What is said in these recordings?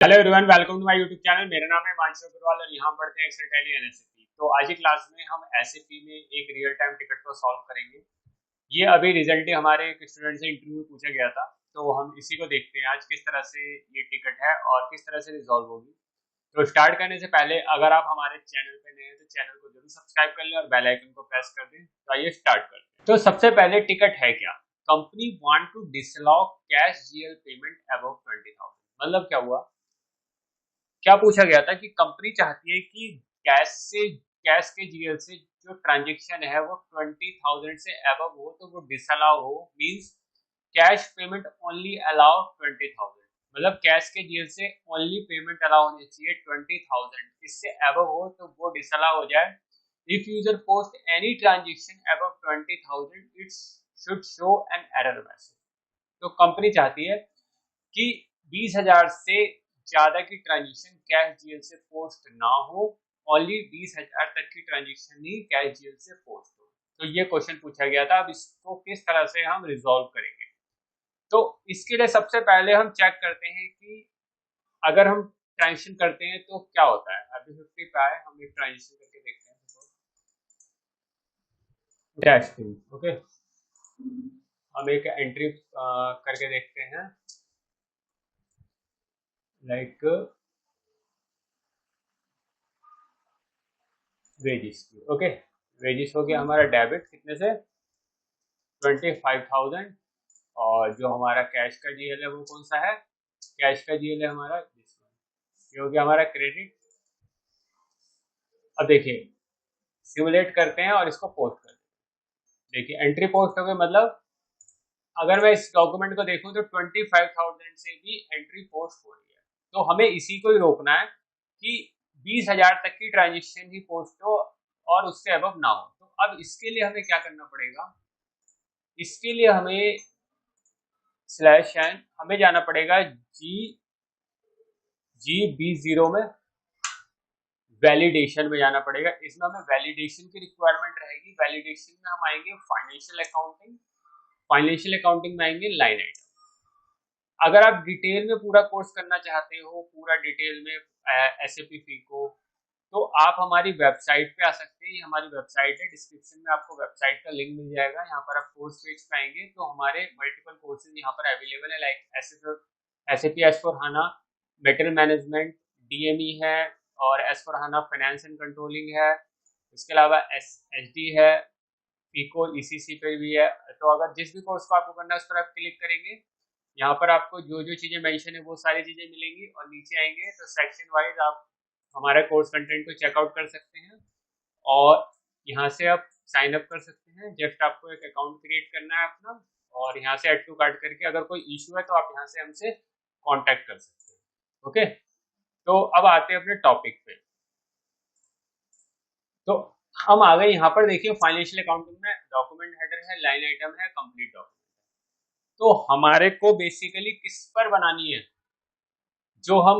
Hello everyone, welcome to my YouTube channel. मेरा नाम है मानसो अग्रवाल और यहाँ पढ़ते हैं एक्सेल टैली एनएसएपी। तो आज की क्लास में हम एसएपी में एक रियल टाइम टिकट को सॉल्व करेंगे। ये अभी रिजल्ट हमारे एक स्टूडेंट से इंटरव्यू में पूछा गया था, तो हम इसी को देखते हैं आज किस तरह से ये टिकट है और किस तरह से रिजॉल्व होगी। तो स्टार्ट करने से पहले अगर आप हमारे चैनल पे नए हैं तो चैनल को जरूर सब्सक्राइब कर लें और बेल आइकन को प्रेस कर दें। तो आइए स्टार्ट करते हैं। तो सबसे पहले टिकट है क्या? Company want to disallow cash GL payment above 20,000। मतलब क्या हुआ, क्या पूछा गया था कि कंपनी चाहती है कि कैश के जीएल से जो ट्रांजेक्शन है वो 20,000 से अबव हो तो वो डिसअलाउ हो। Means cash payment only allow 20,000, मतलब कैश के जीएल से ओनली पेमेंट अलाउ होनी चाहिए 20,000, इससे अबव हो तो वो डिसअलाउ हो जाए। If user post any transaction above 20,000 it should show an error message. तो कंपनी चाहती है कि 20,000 से ज्यादा की ट्रांजेक्शन कैश जीएल से पोस्ट ना हो, ओनली 20,000 तक की ट्रांजेक्शन ही कैश जीएल से पोस्ट हो। तो ये क्वेश्चन पूछा गया था। अब इसको किस तरह से हम रिजॉल्व करेंगे, तो इसके लिए सबसे पहले हम चेक करते हैं कि अगर हम ट्रांजेक्शन करते हैं तो क्या होता है। अभी 50 पे आए, हम एक ट्रांजेक्शन करके देखते हैं। टेस्टिंग, ओके, हम एक एंट्री करके देखते हैं लाइक वेजिस की। ओके, वेजिस हो गया हमारा डेबिट कितने से 25,000, और जो हमारा कैश का जीएल है वो कौन सा है, कैश का जीएल है हमारा दिस वन। ये हो गया हमारा क्रेडिट। अब देखिए सिमुलेट करते हैं और इसको पोस्ट करते हैं। देखिए एंट्री पोस्ट हो गई, मतलब अगर मैं इस डॉक्यूमेंट को देखूं तो 25,000 से भी एंट्री पोस्ट हो रही है। तो हमें इसी को ही रोकना है कि 20,000 तक की ट्रांजेक्शन ही पोस्ट हो और उससे अबव ना हो। तो अब इसके लिए हमें क्या करना पड़ेगा, इसके लिए हमें स्लैश एन, हमें जाना पड़ेगा जी बी0 में, वैलिडेशन में जाना पड़ेगा। इसमें हमें वैलिडेशन की रिक्वायरमेंट रहेगी। वैलिडेशन में हम आएंगे फाइनेंशियल अकाउंटिंग, फाइनेंशियल अकाउंटिंग में आएंगे लाइन आइटम। अगर आप डिटेल में पूरा कोर्स करना चाहते हो, पूरा डिटेल में एसएपी फी को, तो आप हमारी वेबसाइट पे आ सकते हैं। ये हमारी वेबसाइट है, डिस्क्रिप्शन में आपको वेबसाइट का लिंक मिल जाएगा। यहाँ पर आप कोर्स पेज पे आएंगे तो हमारे मल्टीपल कोर्सेज यहाँ पर अवेलेबल है, लाइक एसएपी एस4HANA मेटेरियल मैनेजमेंट, डीएमई है, और एस4HANA फाइनेंस एंड कंट्रोलिंग है। इसके अलावा एसडी है, पीको ईसीसी पे भी है। तो अगर जिस भी कोर्स को आपको करना है उस पर आप क्लिक करेंगे, यहाँ पर आपको जो जो चीजें मेंशन है वो सारी चीजें मिलेंगी, और नीचे आएंगे तो सेक्शन वाइज आप हमारे कोर्स कंटेंट को चेकआउट कर सकते हैं और यहाँ से आप साइन अप कर सकते हैं। जस्ट आपको एक अकाउंट क्रिएट करना है अपना, और यहाँ से ऐड टू कार्ट करके अगर कोई इशू है तो आप यहाँ से हमसे कांटेक्ट कर सकते हैं। ओके, तो अब आते हैं अपने टॉपिक पे। तो हम आ गए यहाँ पर, देखिए फाइनेंशियल अकाउंटिंग में डॉक्यूमेंट हेडर है, लाइन आइटम है, कंप्लीट डॉक्यूमेंट। तो हमारे को बेसिकली किस पर बनानी है, जो हम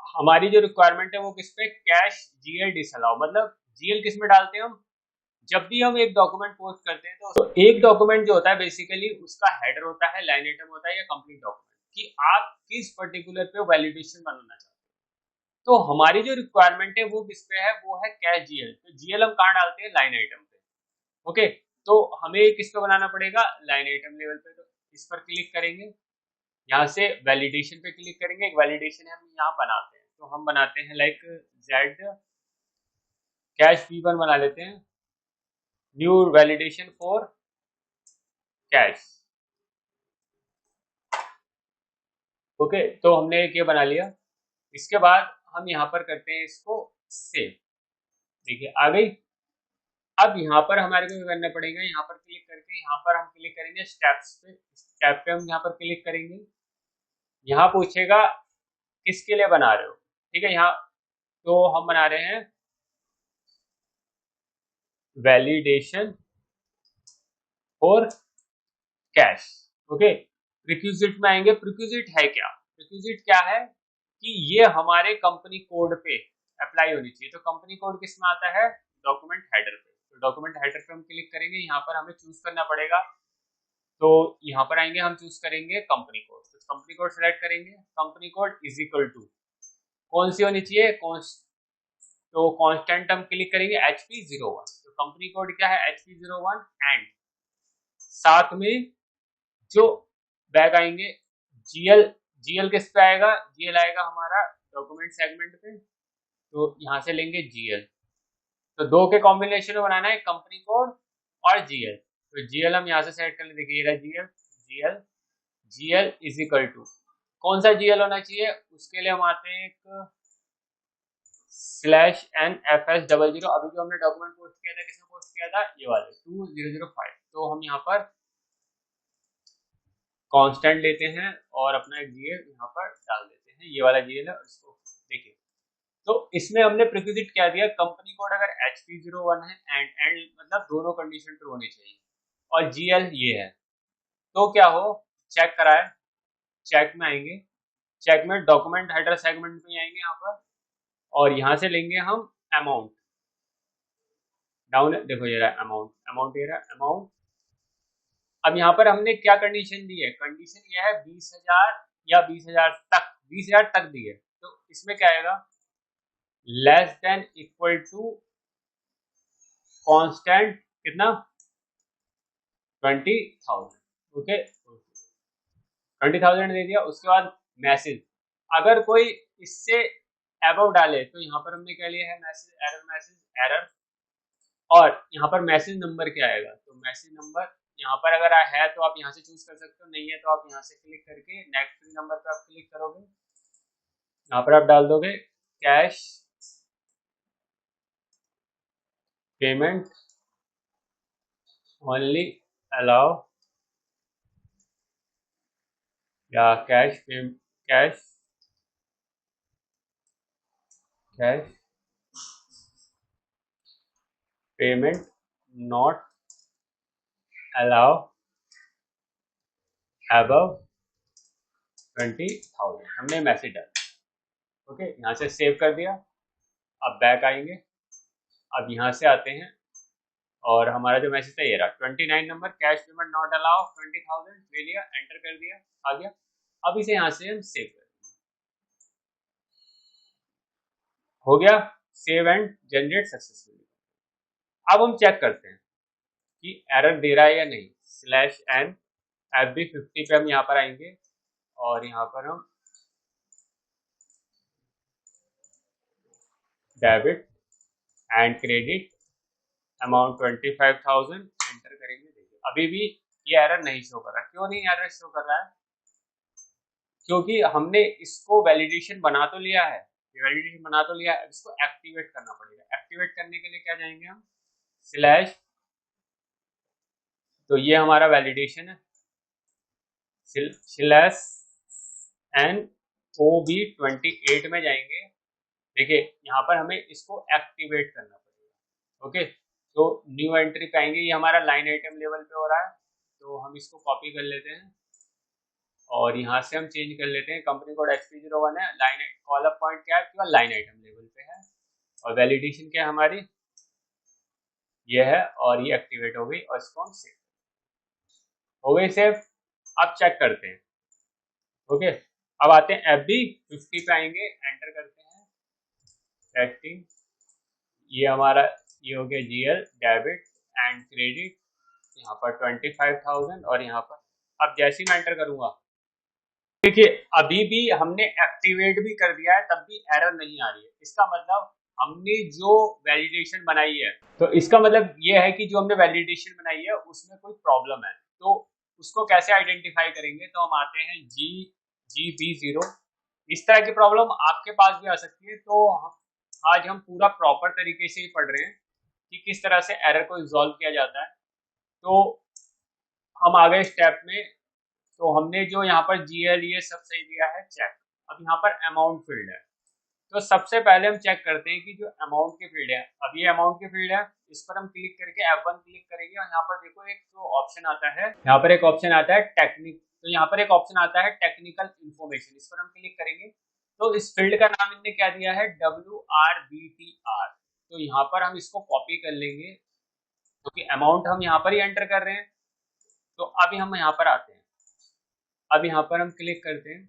हमारी जो रिक्वायरमेंट है वो किस पे, कैश जीएल डिसअलाउ। मतलब जीएल किस में डालते हैं हम, जब भी हम एक डॉक्यूमेंट पोस्ट करते हैं तो एक डॉक्यूमेंट जो होता है बेसिकली उसका हेडर होता है, लाइन आइटम होता है या कंप्लीट डॉक्यूमेंट, कि आप किस पर्टिकुलर पे वैलिडेशन बनाना चाहते हैं। तो हमारी जो रिक्वायरमेंट है वो किस पे है, वो है कैश जीएल। तो जीएल हम कहाँ डालते हैं, लाइन आइटम पे। ओके, तो हमें किस पे बनाना पड़ेगा, लाइन आइटम लेवल पे। तो इस पर क्लिक करेंगे, यहाँ से वैलिडेशन पे क्लिक करेंगे। एक वैलिडेशन हम यहाँ बनाते हैं, तो हम बनाते हैं लाइक जेड कैश V1 बना लेते हैं, new validation for cash. Okay, तो हमने एक ये बना लिया। इसके बाद हम यहाँ पर करते हैं इसको सेव। देखिए आ गई। अब यहाँ पर हमारे को करना पड़ेगा, यहाँ पर क्लिक करके यहाँ पर हम क्लिक करेंगे स्टेप्स पे। स्टेप पे हम यहाँ पर क्लिक करेंगे, यहाँ पूछेगा किसके लिए बना रहे हो। ठीक है, यहाँ तो हम बना रहे हैं वैलिडेशन फॉर कैश। ओके, प्रिक्विजिट में आएंगे। प्रिक्विजिट है क्या, प्रिक्विजिट क्या है कि ये हमारे कंपनी कोड पे अप्लाई होनी चाहिए। तो कंपनी कोड किस में आता है, डॉक्यूमेंट हेडर पे। तो डॉक्यूमेंट हेडर पे हम क्लिक करेंगे, यहाँ पर हमें चूज करना पड़ेगा। तो यहाँ पर आएंगे, हम चूज करेंगे कंपनी कोड। तो कंपनी कोड सेलेक्ट करेंगे, company code is equal to कौन सी होनी चाहिए, तो कांस्टेंट हम क्लिक करेंगे HP01। तो कंपनी कोड क्या है HP01 एंड साथ में जो बैग आएंगे जीएल किस पे आएगा, जीएल आएगा हमारा डॉक्यूमेंट सेगमेंट पे, तो यहाँ से लेंगे जीएल। तो दो के कॉम्बिनेशन में बनाना है कंपनी कोड और जीएल। तो जीएल हम यहाँ से सेट कर ले, देखिए GL GL GL is equal to कौन सा जीएल होना चाहिए, उसके लिए हम आते हैं एक /NFS00। अभी जो हमने डॉक्यूमेंट पोस्ट किया था, किसने पोस्ट किया था, ये वाले 2005। तो हम यहाँ पर कांस्टेंट लेते हैं और अपना एक जीएल यहाँ पर डाल देते हैं, ये वाला जीएल है। इसको देखिए, तो इसमें हमने प्रीक्विजिट क्या दिया, कंपनी कोड अगर HP01 है एंड मतलब दोनों कंडीशन ट्रू होनी चाहिए, और जीएल ये है, तो क्या हो चेक कराए, चेक में आएंगे, चेक में डॉक्यूमेंट हेडर सेगमेंट में आएंगे यहाँ पर, और यहाँ से लेंगे हम अमाउंट डाउन, देखो ये रहा अमाउंट ये रहा अमाउंट। अब यहाँ पर हमने क्या कंडीशन दी है, कंडीशन ये है 20,000 या 20,000 तक दी है। तो इसमें क्या आएगा, less than equal to constant कितना 20,000, ओके 20,000 दे दिया। उसके बाद मैसेज, अगर कोई इससे अबव डाले तो यहाँ पर हमने क्या लिया है मैसेज एरर, और यहाँ पर मैसेज नंबर क्या आएगा, तो मैसेज नंबर यहाँ पर अगर है तो आप यहाँ से चूज कर सकते हो, नहीं है तो आप यहाँ से क्लिक करके नेक्स्ट नंबर पर आप क्लिक करोगे, यहाँ पर आप डाल दोगे कैश पेमेंट ओनली अलाउ या cash payment not allow above 20,000, हमने मैसेज डाला। ओके, यहाँ से सेव कर दिया। अब बैक आएंगे, अब यहाँ से आते हैं और हमारा जो मैसेज था ये रहा 29 number, cash payment not allow 20,000, ले लिया, एंटर कर दिया, आ गया। अब इसे यहाँ से हम सेव कर देंगे, हो गया सेव एंड जनरेट सक्सेसफुली। अब हम चेक करते हैं कि एरर दे रहा है या नहीं। /NFB50 पे हम यहाँ पर आएंगे और यहाँ पर हम debit and credit amount 25,000 enter करेंगे। देखिए अभी भी ये एरर नहीं शो कर रहा। क्यों नहीं एरर शो कर रहा है, क्योंकि हमने इसको वैलिडेशन बना तो लिया है, इसको एक्टिवेट करना पड़ेगा। एक्टिवेट करने के लिए क्या जाएंगे हम / तो ये हमारा वैलिडेशन है /NOB28 में जाएंगे। देखिए यहाँ पर हमें इसको एक्टिवेट करना पड़ेगा। ओके, तो न्यू एंट्री पे आएंगे, ये हमारा लाइन आइटम लेवल पे हो रहा है, तो हम इसको कॉपी कर लेते हैं और यहाँ से हम चेंज कर लेते हैं। कंपनी कोड HP01 है, लाइन कॉलम पॉइंट क्या है, लाइन आइटम लेवल पे है, और वैलिडेशन क्या है हमारी ये है, और ये एक्टिवेट हो गई और इसको हम सेव हो गई सेव। अब चेक करते हैं। ओके, अब आते हैं FB50 पे आएंगे, एंटर करते हैं टेस्टिंग, ये हमारा ये हो गया GL डेबिट एंड क्रेडिट, यहाँ पर 25,000 और यहाँ पर अब जैसे ही मैं एंटर करूंगा, देखिए अभी भी हमने एक्टिवेट भी कर दिया है तब भी एरर नहीं आ रही है। इसका मतलब हमने जो वैलिडेशन बनाई है, तो इसका मतलब ये है कि जो हमने वैलिडेशन बनाई है उसमें कोई प्रॉब्लम है। तो उसको कैसे आइडेंटिफाई करेंगे, तो हम आते हैं GB0। इस तरह की प्रॉब्लम आपके पास भी आ सकती है, तो आज हम पूरा प्रॉपर तरीके से ही पढ़ रहे हैं कि किस तरह से एरर को रिजॉल्व किया जाता है। तो हम आ गए स्टेप में, तो हमने जो यहाँ पर GL ये सब सही दिया है चेक। अब यहाँ पर अमाउंट फील्ड है, तो सबसे पहले हम चेक करते हैं कि जो अमाउंट की फील्ड है, अब ये अमाउंट की फील्ड है, इस पर हम क्लिक करके F1 क्लिक करेंगे और यहाँ पर देखो एक जो ऑप्शन आता है, यहाँ पर एक ऑप्शन आता है टेक्निक, तो यहाँ पर एक ऑप्शन आता है टेक्निकल इन्फॉर्मेशन, इस पर हम क्लिक करेंगे। तो इस फील्ड का नाम इनने क्या दिया है WRBTR, तो यहाँ पर हम इसको कॉपी कर लेंगे क्योंकि अमाउंट हम यहाँ पर ही एंटर कर रहे हैं। तो अभी हम यहाँ पर आते हैं, अब यहाँ पर हम क्लिक करते हैं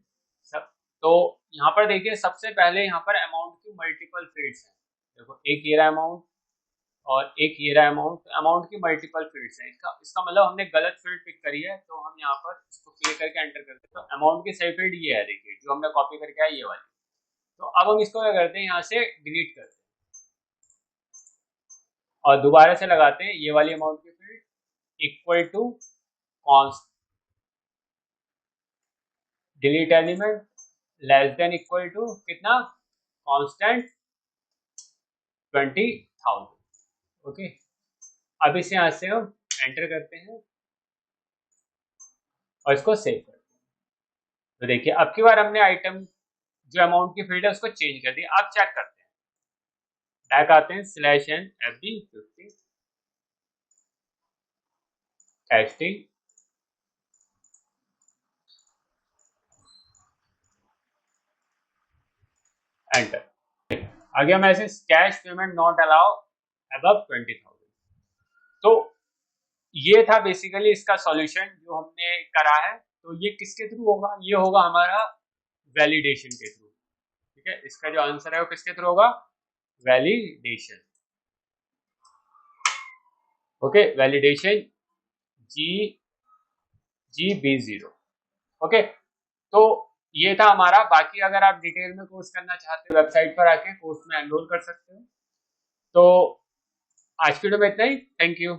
तो यहाँ पर देखिए सबसे पहले यहाँ पर अमाउंट की मल्टीपल फील्ड्स हैं। देखो एक ये रहा अमाउंट और एक ये रहा अमाउंट, अमाउंट की मल्टीपल फील्ड्स हैं। इसका मतलब हमने गलत फील्ड पिक करी है, तो हम यहाँ पर इसको क्लिक करके एंटर करते हैं। तो अमाउंट की सही फील्ड ये है, देखिए जो हमने कॉपी करके आया ये वाली। तो अब हम इसको क्या करते हैं, यहाँ से डिलीट करते हैं और दोबारा से लगाते हैं ये वाली अमाउंट की field equal to const delete element less than equal to कितना, कांस्टेंट 20,000। ओके, अब इसे यहाँ से हम एंटर करते हैं और इसको सेव करते हैं। तो देखिए अब की बार हमने आइटम जो अमाउंट की फील्ड है उसको चेंज कर दिया। अब चेक करते हैं, बैक आते हैं /n/fd50 टेस्टिंग एंटर। आगे हम ऐसे cash payment not allow above 20,000। तो ये था बेसिकली इसका सॉल्यूशन जो हमने करा है। तो ये किसके थ्रू होगा, ये होगा हमारा वैलिडेशन के थ्रू। ठीक है, इसका जो आंसर है वो किसके थ्रू होगा, validation. Okay, validation GB0। Okay, तो ये था हमारा। बाकी अगर आप डिटेल में कोर्स करना चाहते हो वेबसाइट पर आके कोर्स में एनरोल कर सकते हो। तो आज की वीडियो में इतना ही। Thank you.